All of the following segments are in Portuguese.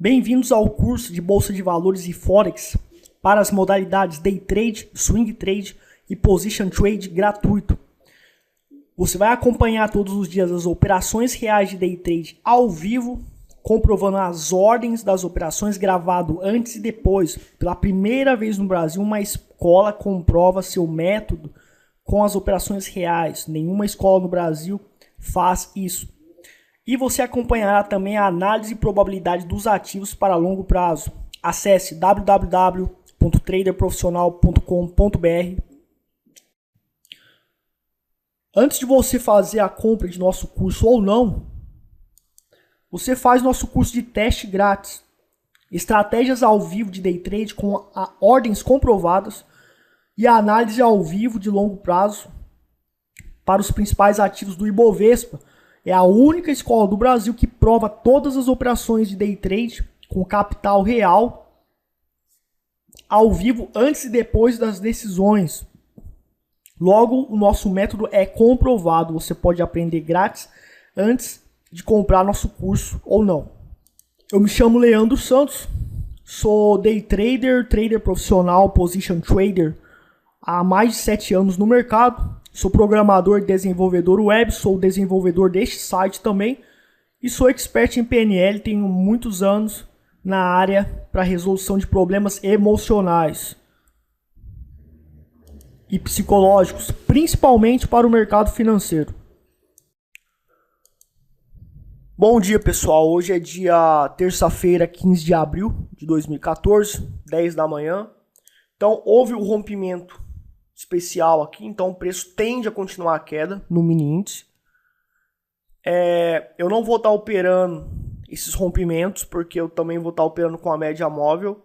Bem-vindos ao curso de Bolsa de Valores e Forex para as modalidades Day Trade, Swing Trade e Position Trade gratuito. Você vai acompanhar todos os dias as operações reais de Day Trade ao vivo, comprovando as ordens das operações, gravado antes e depois. Pela primeira vez no Brasil, uma escola comprova seu método com as operações reais. Nenhuma escola no Brasil faz isso. E você acompanhará também a análise e probabilidade dos ativos para longo prazo. Acesse www.traderprofissional.com.br. Antes de você fazer a compra de nosso curso ou não, você faz nosso curso de teste grátis. Estratégias ao vivo de Day Trade com ordens comprovadas e a análise ao vivo de longo prazo para os principais ativos do Ibovespa. É a única escola do Brasil que prova todas as operações de Day Trade com capital real ao vivo antes e depois das decisões. Logo, o nosso método é comprovado. Você pode aprender grátis antes de comprar nosso curso ou não. Eu me chamo Leandro Santos, sou Day Trader, Trader profissional, Position Trader há mais de 7 anos no mercado. Sou programador e desenvolvedor web, sou desenvolvedor deste site também e sou expert em PNL, tenho muitos anos na área para resolução de problemas emocionais e psicológicos, principalmente para o mercado financeiro. Bom dia, pessoal. Hoje é dia terça-feira, 15 de abril de 2014, 10 da manhã. Então, houve o rompimento especial aqui, então o preço tende a continuar a queda no mini índice. Eu não vou estar operando esses rompimentos, porque eu também vou estar operando com a média móvel.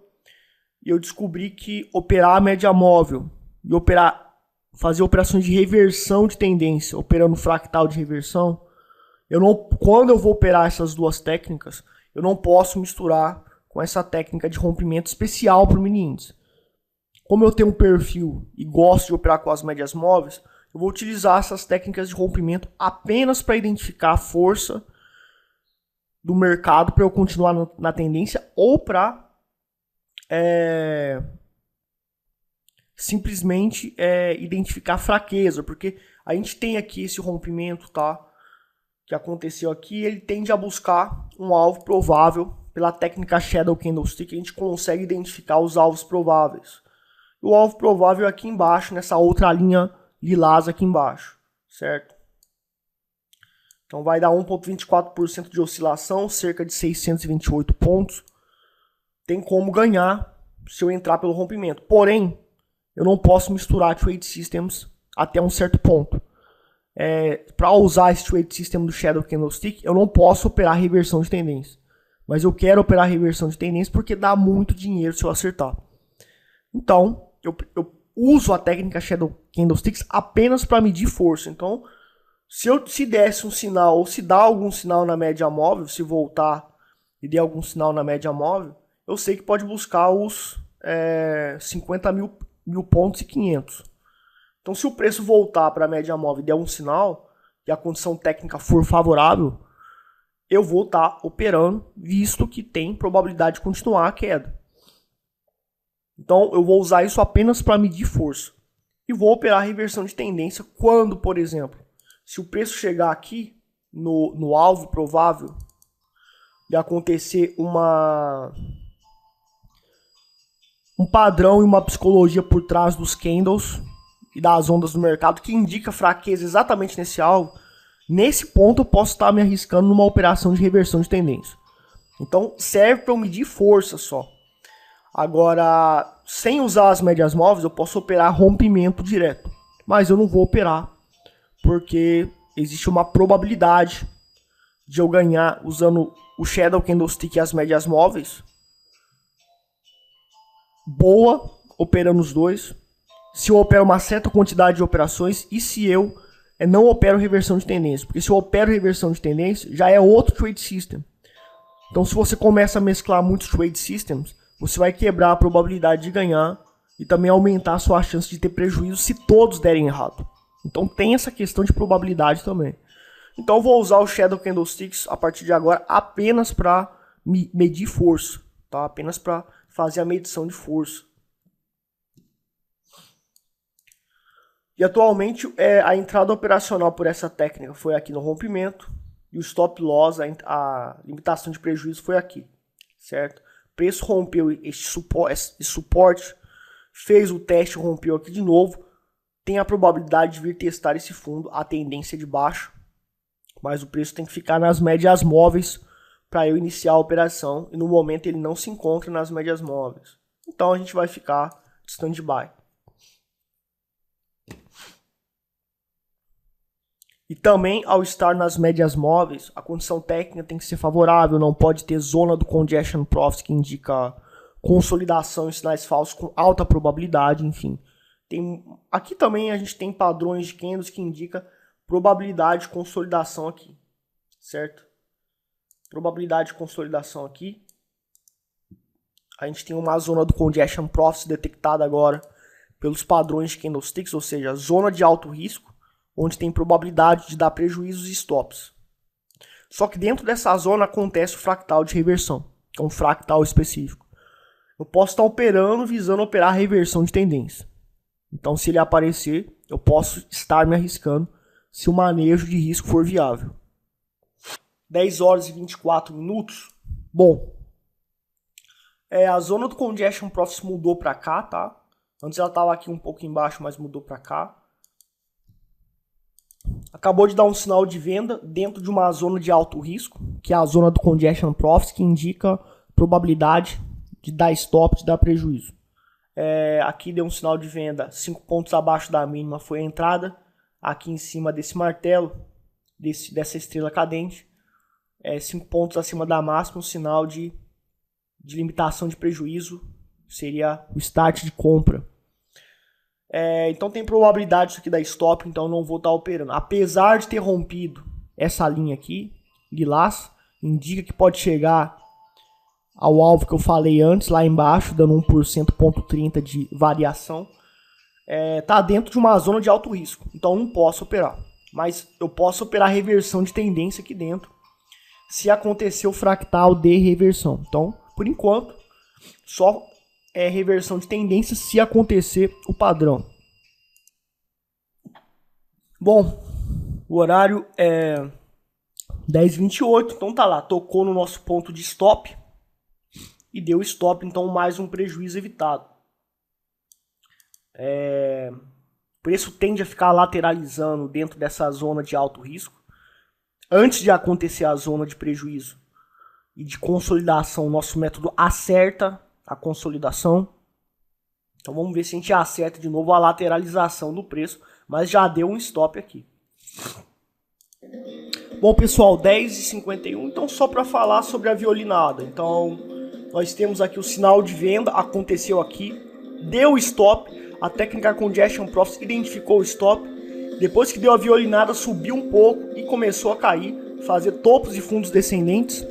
E eu descobri que operar a média móvel e fazer operações de reversão de tendência, operando fractal de reversão, quando eu vou operar essas duas técnicas, eu não posso misturar com essa técnica de rompimento especial para o mini índice. Como eu tenho um perfil e gosto de operar com as médias móveis, eu vou utilizar essas técnicas de rompimento apenas para identificar a força do mercado para eu continuar na tendência ou para simplesmente identificar fraqueza, porque a gente tem aqui esse rompimento, tá, que aconteceu aqui, ele tende a buscar um alvo provável. Pela técnica Shadow Candlestick, a gente consegue identificar os alvos prováveis. O alvo provável é aqui embaixo, nessa outra linha lilás aqui embaixo, certo? Então vai dar 1,24% de oscilação, cerca de 628 pontos. Tem como ganhar se eu entrar pelo rompimento. Porém, eu não posso misturar trade systems até um certo ponto. Para usar esse trade system do Shadow Candlestick, eu não posso operar reversão de tendência. Mas eu quero operar reversão de tendência porque dá muito dinheiro se eu acertar. Então, eu uso a técnica Shadow Candlesticks apenas para medir força. Então, se desse um sinal, ou se dá algum sinal na média móvel, se voltar e der algum sinal na média móvel, eu sei que pode buscar os 50 mil pontos e 500. Então, se o preço voltar para a média móvel e der um sinal, e a condição técnica for favorável, eu vou estar operando, visto que tem probabilidade de continuar a queda. Então, eu vou usar isso apenas para medir força. E vou operar a reversão de tendência quando, por exemplo, se o preço chegar aqui no alvo provável de acontecer um padrão e uma psicologia por trás dos candles e das ondas do mercado que indica fraqueza exatamente nesse alvo, nesse ponto eu posso estar me arriscando numa operação de reversão de tendência. Então, serve para eu medir força só. Agora, sem usar as médias móveis, eu posso operar rompimento direto. Mas eu não vou operar, porque existe uma probabilidade de eu ganhar usando o Shadow Candlestick e as médias móveis. Boa, operando os dois. Se eu opero uma certa quantidade de operações e se eu não opero reversão de tendência. Porque se eu opero reversão de tendência, já é outro trade system. Então, se você começa a mesclar muitos trade systems, você vai quebrar a probabilidade de ganhar e também aumentar a sua chance de ter prejuízo se todos derem errado. Então tem essa questão de probabilidade também. Então eu vou usar o Shadow Candlesticks a partir de agora apenas para medir força, tá? Apenas para fazer a medição de força. E atualmente a entrada operacional por essa técnica foi aqui no rompimento e o stop loss, a limitação de prejuízo foi aqui, certo? O preço rompeu esse suporte, fez o teste, rompeu aqui de novo. Tem a probabilidade de vir testar esse fundo, a tendência de baixo, mas o preço tem que ficar nas médias móveis para eu iniciar a operação, e no momento ele não se encontra nas médias móveis. Então a gente vai ficar de stand-by. E também, ao estar nas médias móveis, a condição técnica tem que ser favorável, não pode ter zona do congestion profit, que indica consolidação em sinais falsos com alta probabilidade, enfim. Aqui também a gente tem padrões de candles que indica probabilidade de consolidação aqui, certo? Probabilidade de consolidação aqui. A gente tem uma zona do congestion profit detectada agora pelos padrões de candlesticks, ou seja, zona de alto risco, onde tem probabilidade de dar prejuízos e stops. Só que dentro dessa zona acontece o fractal de reversão, que é um fractal específico. Eu posso estar operando visando operar a reversão de tendência. Então, se ele aparecer, eu posso estar me arriscando se o manejo de risco for viável. 10 horas e 24 minutos. Bom, a zona do congestion profit mudou para cá, tá? Antes ela estava aqui um pouco embaixo, mas mudou para cá. Acabou de dar um sinal de venda dentro de uma zona de alto risco, que é a zona do congestion profit, que indica probabilidade de dar stop, de dar prejuízo. Aqui deu um sinal de venda 5 pontos abaixo da mínima, foi a entrada. Aqui em cima desse martelo, dessa estrela cadente, 5 pontos acima da máxima, um sinal de limitação de prejuízo, seria o start de compra. Então tem probabilidade isso aqui da stop, então eu não vou estar operando. Apesar de ter rompido essa linha aqui, lilás, indica que pode chegar ao alvo que eu falei antes, lá embaixo, dando 1,30% de variação. Tá dentro de uma zona de alto risco, então eu não posso operar. Mas eu posso operar reversão de tendência aqui dentro, se acontecer o fractal de reversão. Então, por enquanto, só reversão de tendência se acontecer o padrão. Bom, o horário é 10h28, então tá lá, tocou no nosso ponto de stop e deu stop, então mais um prejuízo evitado. O preço tende a ficar lateralizando dentro dessa zona de alto risco. Antes de acontecer a zona de prejuízo e de consolidação, o nosso método acerta a consolidação. Então vamos ver se a gente acerta de novo a lateralização do preço, mas já deu um stop aqui. Bom pessoal, 10h51, então só para falar sobre a violinada. Então nós temos aqui o sinal de venda, aconteceu aqui, deu stop, a técnica congestion profit identificou o stop, depois que deu a violinada subiu um pouco e começou a cair, fazer topos e fundos descendentes,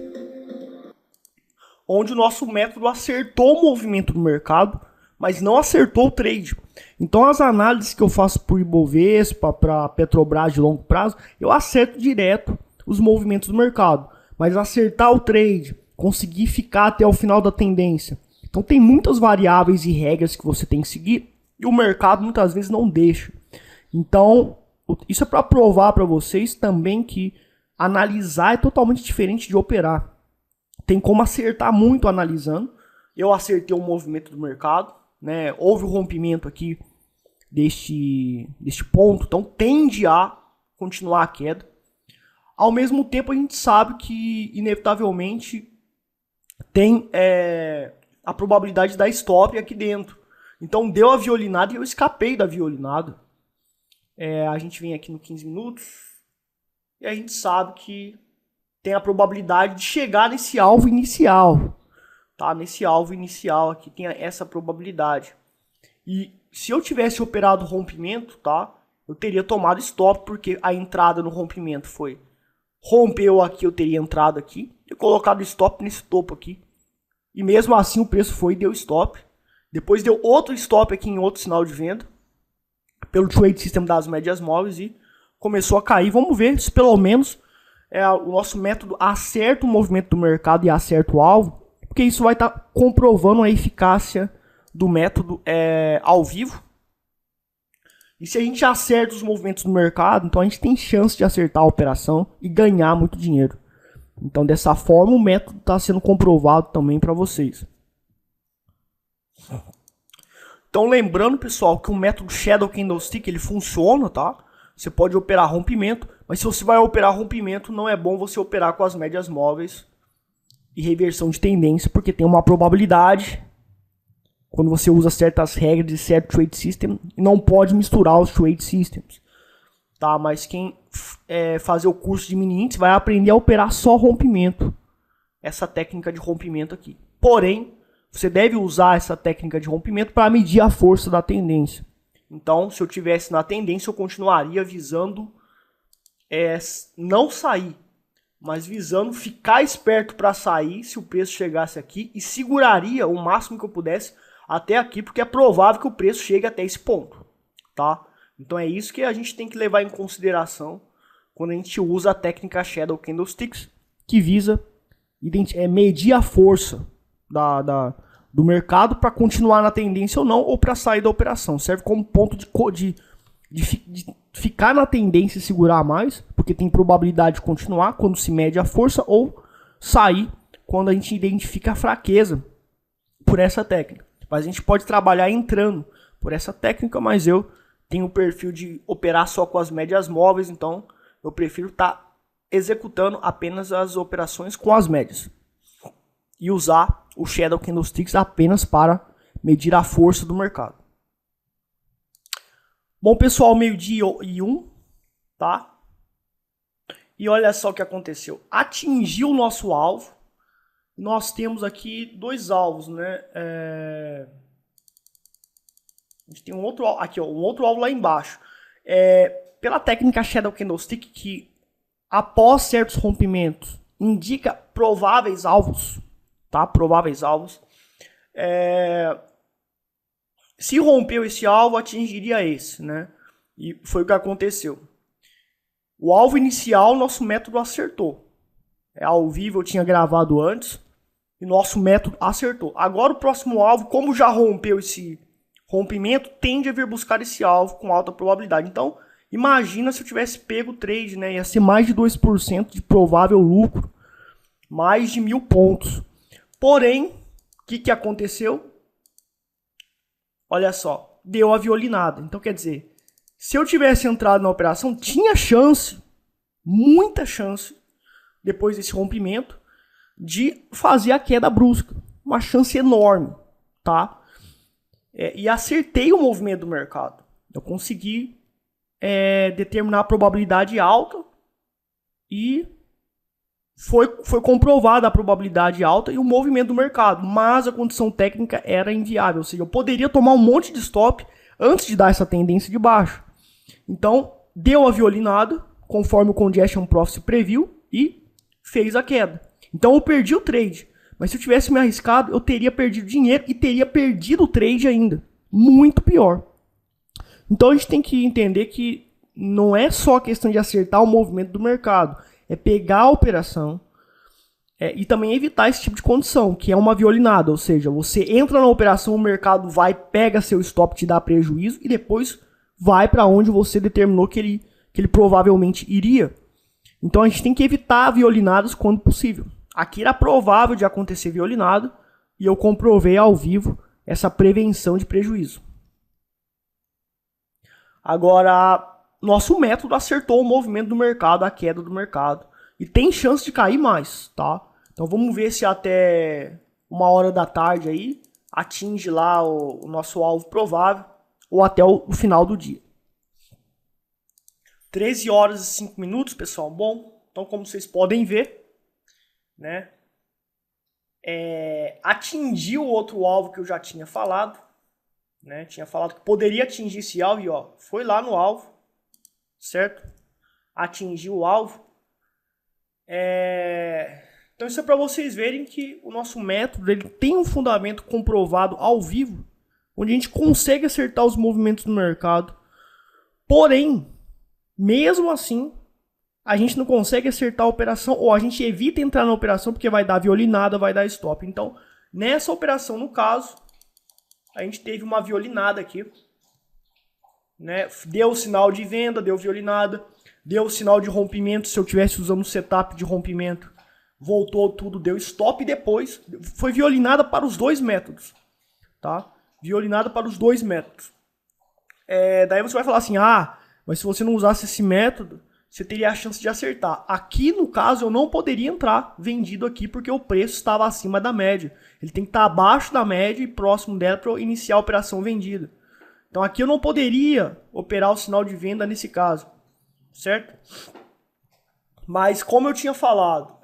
onde o nosso método acertou o movimento do mercado, mas não acertou o trade. Então as análises que eu faço por Ibovespa, para Petrobras de longo prazo, eu acerto direto os movimentos do mercado. Mas acertar o trade, conseguir ficar até o final da tendência. Então tem muitas variáveis e regras que você tem que seguir e o mercado muitas vezes não deixa. Então isso é para provar para vocês também que analisar é totalmente diferente de operar. Tem como acertar muito analisando. Eu acertei o movimento do mercado, né? Houve o rompimento aqui deste ponto, então tende a continuar a queda. Ao mesmo tempo a gente sabe que inevitavelmente tem a probabilidade de dar stop aqui dentro. Então deu a violinada e eu escapei da violinada. A gente vem aqui no 15 minutos e a gente sabe que tem a probabilidade de chegar nesse alvo inicial, tá? Nesse alvo inicial aqui tem essa probabilidade. E se eu tivesse operado o rompimento, tá? Eu teria tomado stop, porque a entrada no rompimento foi rompeu aqui, eu teria entrado aqui e colocado stop nesse topo aqui. E mesmo assim o preço foi e deu stop. Depois deu outro stop aqui em outro sinal de venda pelo trade system das médias móveis e começou a cair. Vamos ver se pelo menos o nosso método acerta o movimento do mercado e acerta o alvo, porque isso vai estar comprovando a eficácia do método ao vivo. E se a gente acerta os movimentos do mercado, então a gente tem chance de acertar a operação e ganhar muito dinheiro. Então, dessa forma, o método está sendo comprovado também para vocês. Então, lembrando, pessoal, que o método Shadow Candlestick, ele funciona, tá? Você pode operar rompimento, mas se você vai operar rompimento, não é bom você operar com as médias móveis e reversão de tendência, porque tem uma probabilidade, quando você usa certas regras de certo trade system, não pode misturar os trade systems. Tá? Mas quem fazer o curso de mini índice vai aprender a operar só rompimento. Essa técnica de rompimento aqui. Porém, você deve usar essa técnica de rompimento para medir a força da tendência. Então, se eu tivesse na tendência, eu continuaria visando não sair, mas visando ficar esperto para sair se o preço chegasse aqui e seguraria o máximo que eu pudesse até aqui, porque é provável que o preço chegue até esse ponto, tá? Então é isso que a gente tem que levar em consideração quando a gente usa a técnica Shadow Candlesticks, que visa medir a força do mercado para continuar na tendência ou não, ou para sair da operação. Serve como ponto de ficar na tendência e segurar mais, porque tem probabilidade de continuar quando se mede a força, ou sair quando a gente identifica a fraqueza por essa técnica. Mas a gente pode trabalhar entrando por essa técnica, mas eu tenho o perfil de operar só com as médias móveis, então eu prefiro estar executando apenas as operações com as médias. E usar o Shadow Candlesticks apenas para medir a força do mercado. Bom, pessoal, 12:01, tá? E olha só o que aconteceu. Atingiu o nosso alvo. Nós temos aqui dois alvos, né? A gente tem um outro alvo lá embaixo. Pela técnica Shadow Candlestick, que após certos rompimentos indica prováveis alvos, tá? Prováveis alvos. Se rompeu esse alvo, atingiria esse, né? E foi o que aconteceu. O alvo inicial, nosso método acertou. Ao vivo eu tinha gravado antes. E nosso método acertou. Agora o próximo alvo, como já rompeu esse rompimento, tende a vir buscar esse alvo com alta probabilidade. Então, imagina se eu tivesse pego o trade, né? Ia ser mais de 2% de provável lucro. Mais de 1.000 pontos. Porém, o que aconteceu? Olha só, deu a violinada. Então, quer dizer, se eu tivesse entrado na operação, tinha chance, muita chance, depois desse rompimento, de fazer a queda brusca. Uma chance enorme, tá? E acertei o movimento do mercado. Eu consegui determinar a probabilidade alta e foi comprovada a probabilidade alta e o movimento do mercado. Mas a condição técnica era inviável. Ou seja, eu poderia tomar um monte de stop antes de dar essa tendência de baixo. Então, deu a violinada, conforme o Congestion Profit previu, e fez a queda. Então eu perdi o trade, mas se eu tivesse me arriscado, eu teria perdido dinheiro e teria perdido o trade ainda. Muito pior. Então a gente tem que entender que não é só a questão de acertar o movimento do mercado, é pegar a operação e também evitar esse tipo de condição, que é uma violinada, ou seja, você entra na operação, o mercado vai, pega seu stop, te dá prejuízo e depois vai para onde você determinou que ele provavelmente iria. Então a gente tem que evitar violinadas quando possível. Aqui era provável de acontecer violinado e eu comprovei ao vivo essa prevenção de prejuízo. Agora, nosso método acertou o movimento do mercado, a queda do mercado. E tem chance de cair mais, tá? Então vamos ver se até 1h da tarde aí atinge lá o nosso alvo provável ou até o final do dia. 13h05, pessoal. Bom, então como vocês podem ver, né? Atingiu o outro alvo que eu já tinha falado, né? Tinha falado que poderia atingir esse alvo e ó, foi lá no alvo, certo? Atingiu o alvo. Então isso é para vocês verem que o nosso método ele tem um fundamento comprovado ao vivo, onde a gente consegue acertar os movimentos do mercado. Porém, mesmo assim, a gente não consegue acertar a operação, ou a gente evita entrar na operação porque vai dar violinada, vai dar stop. Então, nessa operação, no caso, a gente teve uma violinada aqui, né? Deu sinal de venda, deu violinada, deu sinal de rompimento. Se eu tivesse usando o setup de rompimento, voltou tudo, deu stop, e depois foi violinada para os dois métodos, tá? Violinada para os dois métodos. Daí você vai falar assim, mas se você não usasse esse método, você teria a chance de acertar. Aqui, no caso, eu não poderia entrar vendido aqui, porque o preço estava acima da média. Ele tem que estar abaixo da média e próximo dela para eu iniciar a operação vendida. Então aqui eu não poderia operar o sinal de venda nesse caso, certo? Mas como eu tinha falado,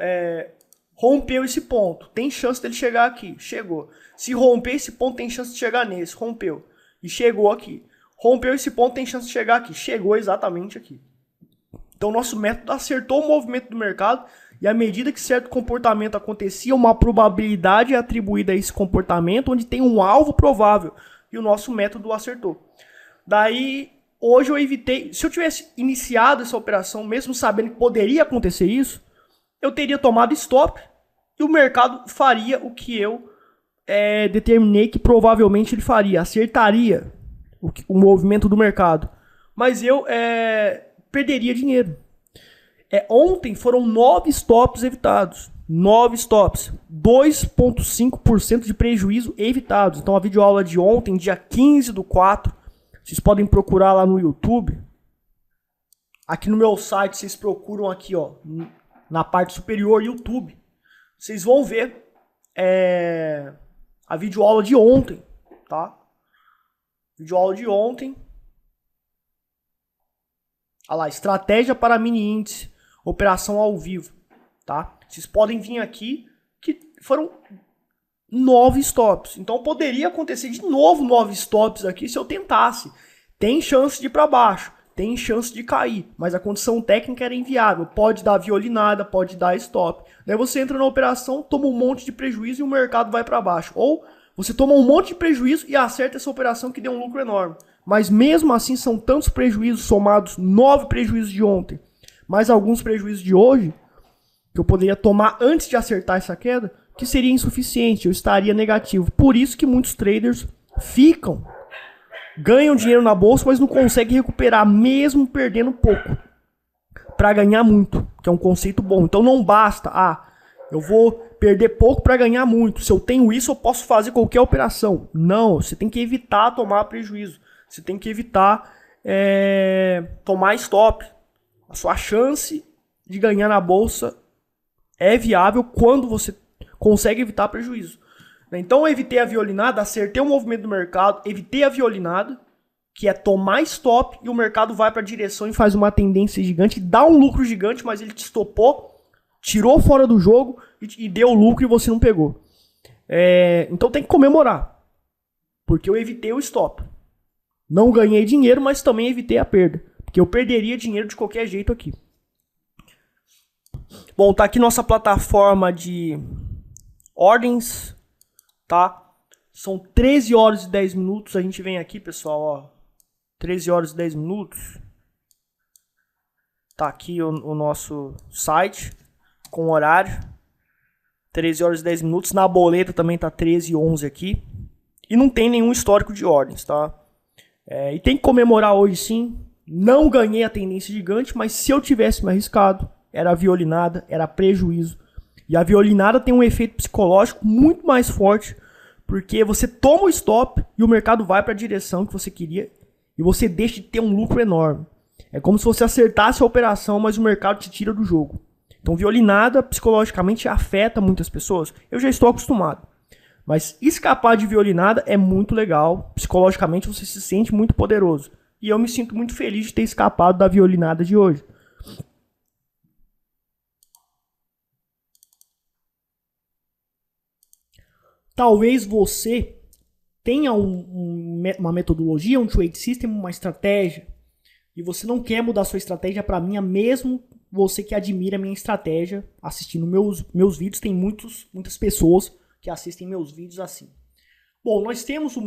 rompeu esse ponto, tem chance dele chegar aqui, chegou. Se romper esse ponto, tem chance de chegar nesse, rompeu e chegou aqui. Rompeu esse ponto, tem chance de chegar aqui, chegou exatamente aqui. Então nosso método acertou o movimento do mercado, e à medida que certo comportamento acontecia, uma probabilidade é atribuída a esse comportamento onde tem um alvo provável, e o nosso método acertou. Daí, hoje eu evitei, se eu tivesse iniciado essa operação, mesmo sabendo que poderia acontecer isso, eu teria tomado stop, e o mercado faria o que eu determinei que provavelmente ele faria, acertaria o movimento do mercado. Mas eu perderia dinheiro. Ontem foram 9 stops evitados. 9 stops. 2,5% de prejuízo evitados. Então a videoaula de ontem, dia 15/4, vocês podem procurar lá no YouTube. Aqui no meu site, vocês procuram aqui, ó, na parte superior, YouTube. Vocês vão ver a videoaula de ontem, tá? Videoaula de ontem. Olha lá, estratégia para mini índice, operação ao vivo, tá? Vocês podem vir aqui, que foram 9 stops. Então poderia acontecer de novo 9 stops aqui se eu tentasse. Tem chance de ir para baixo, tem chance de cair, mas a condição técnica era inviável. Pode dar violinada, pode dar stop. Daí você entra na operação, toma um monte de prejuízo e o mercado vai para baixo. Ou você toma um monte de prejuízo e acerta essa operação que deu um lucro enorme. Mas mesmo assim são tantos prejuízos somados, 9 prejuízos de ontem, mais alguns prejuízos de hoje, que eu poderia tomar antes de acertar essa queda, que seria insuficiente, eu estaria negativo. Por isso que muitos traders ganham dinheiro na bolsa, mas não conseguem recuperar, mesmo perdendo pouco, para ganhar muito, que é um conceito bom. Então não basta, eu vou perder pouco para ganhar muito. Se eu tenho isso, eu posso fazer qualquer operação. Não, você tem que evitar tomar prejuízo. Você tem que evitar tomar stop. A sua chance de ganhar na bolsa é viável quando você consegue evitar prejuízo. Então eu evitei a violinada, acertei o movimento do mercado, evitei a violinada, que é tomar stop, e o mercado vai para a direção e faz uma tendência gigante, dá um lucro gigante, mas ele te estopou, tirou fora do jogo e deu lucro e você não pegou. Então tem que comemorar, porque eu evitei o stop. Não ganhei dinheiro, mas também evitei a perda, porque eu perderia dinheiro de qualquer jeito aqui. Bom, tá aqui nossa plataforma de ordens, tá? São 13 horas e 10 minutos, a gente vem aqui, pessoal, ó, 13 horas e 10 minutos. Tá aqui o nosso site com horário, 13 horas e 10 minutos. Na boleta também tá 13h11 aqui. E não tem nenhum histórico de ordens, tá? E tem que comemorar hoje sim. Não ganhei a tendência gigante, mas se eu tivesse me arriscado, era violinada, era prejuízo. E a violinada tem um efeito psicológico muito mais forte, porque você toma o stop e o mercado vai para a direção que você queria e você deixa de ter um lucro enorme. É como se você acertasse a operação, mas o mercado te tira do jogo. Então violinada psicologicamente afeta muitas pessoas. Eu já estou acostumado. Mas escapar de violinada é muito legal. Psicologicamente você se sente muito poderoso. E eu me sinto muito feliz de ter escapado da violinada de hoje. Talvez você tenha uma metodologia, um trade system, uma estratégia, e você não quer mudar sua estratégia para a minha, mesmo você que admira a minha estratégia assistindo meus vídeos. Tem muitas pessoas que assistem meus vídeos assim. Bom, nós temos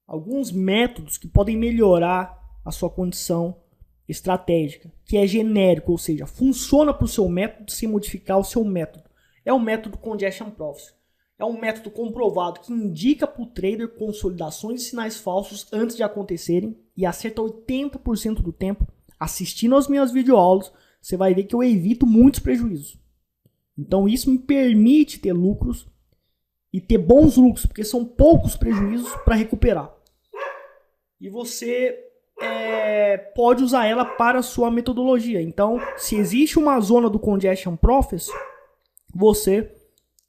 alguns métodos que podem melhorar a sua condição estratégica, que é genérico, ou seja, funciona para o seu método sem modificar o seu método. É o método Congestion Prophecy. É um método comprovado que indica para o trader consolidações e sinais falsos antes de acontecerem e acerta 80% do tempo. Assistindo às minhas videoaulas, você vai ver que eu evito muitos prejuízos. Então isso me permite ter lucros e ter bons lucros, porque são poucos prejuízos para recuperar. E você pode usar ela para a sua metodologia. Então, se existe uma zona do Congestion Prophecy, você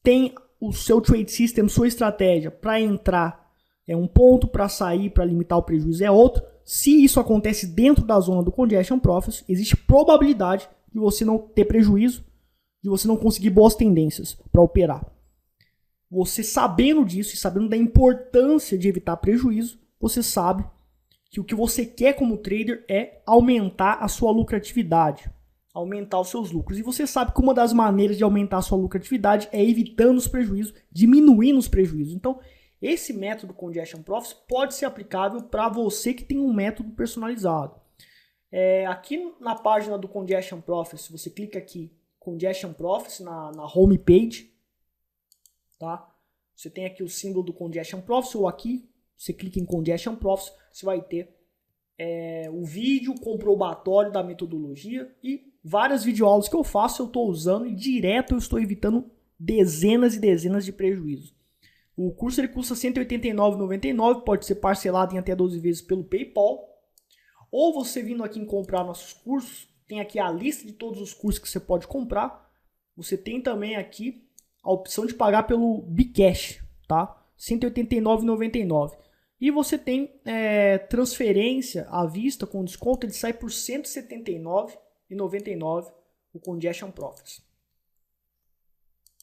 tem o seu trade system, sua estratégia para entrar é um ponto, para sair, para limitar o prejuízo é outro. Se isso acontece dentro da zona do Congestion Prophecy, existe probabilidade de você não ter prejuízo, de você não conseguir boas tendências para operar. Você sabendo disso e sabendo da importância de evitar prejuízo, você sabe que o que você quer como trader é aumentar a sua lucratividade, aumentar os seus lucros. E você sabe que uma das maneiras de aumentar a sua lucratividade é evitando os prejuízos, diminuindo os prejuízos. Então, esse método Congestion Prophecy pode ser aplicável para você que tem um método personalizado. Aqui na página do Congestion Prophecy, você clica aqui, Congestion Prophecy, na home page, tá? Você tem aqui o símbolo do Congestion Prophecy, ou aqui, você clica em Congestion Prophecy, você vai ter o vídeo comprobatório da metodologia e várias videoaulas que eu faço, eu estou usando e direto eu estou evitando dezenas e dezenas de prejuízos. O curso ele custa R$ 189,99, pode ser parcelado em até 12 vezes pelo PayPal. Ou você vindo aqui em comprar nossos cursos, tem aqui a lista de todos os cursos que você pode comprar. Você tem também aqui a opção de pagar pelo Bcash, tá? R$ 189,99. E você tem transferência à vista com desconto, ele sai por R$ 179,99 o Congestion Prophecy.